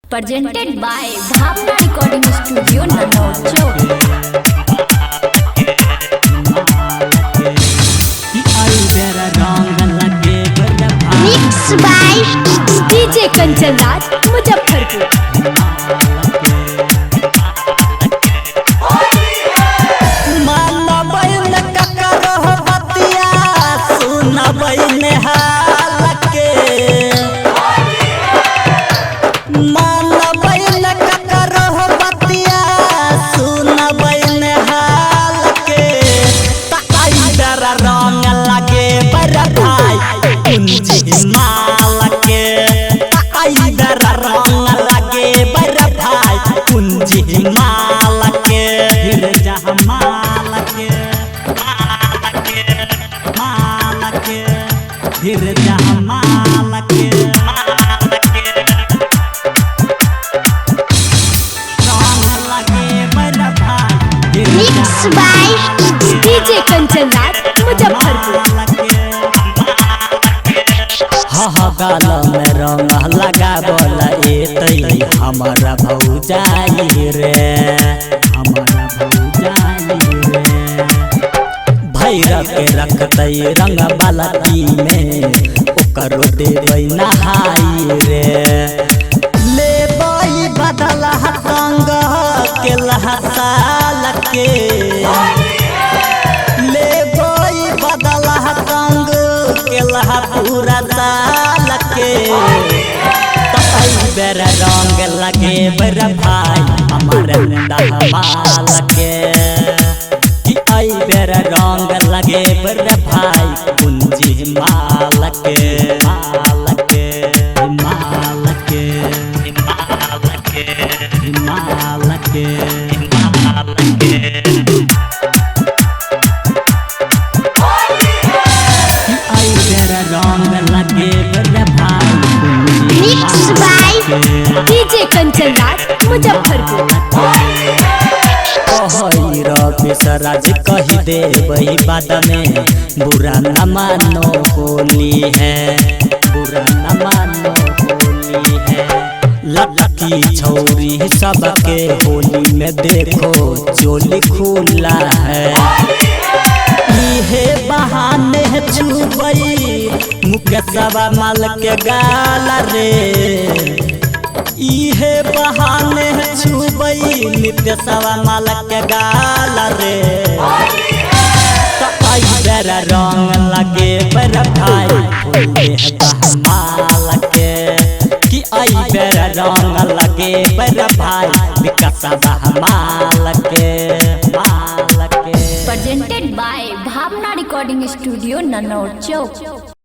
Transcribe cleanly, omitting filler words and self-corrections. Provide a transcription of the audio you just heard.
Presented by Bhavna Recording Studio, Nanocho. Mixed by DJ Kanchan Raj, Muzaffarpur. Mixed by DJ Kanchan Raj, Muzaffarpur. गाल में रंग लगा बोला ए हमारा भौजाई रे, हमारा भौजाई रे। भैरव के रखतई रंग बाल्टी में ओकरो देबै नहाई रे। लेबै बदल रंग के लहसाल के, लेबै बदल रंग के लहा पूरा साल के। बेर रंग लगे बर भाई हमारे माल के, आई बेर रंग लगे बर भाई कुंजी माल के, माल के, माल के, माल के, माल के, माल के। Mixed by DJ Kanchan Raj, Muzaffarpur. राज कही दे बाद में बुरा न मानो होली है, बुरा न मानो होली है। लड़की छौरी सबके होली में देखो चोली खुला है। इहे बहाने छुबई मुकेशवा माल के गाल रे, इहे बहाने छुबई नितेशवा माल के गाल रे। बेर रंग लगे बर भाई माल के, कि आई बेर रंग लगे बर भाई विकासवा माल के, माल के। Presented by Bhavna Recording Studio, Nanocho.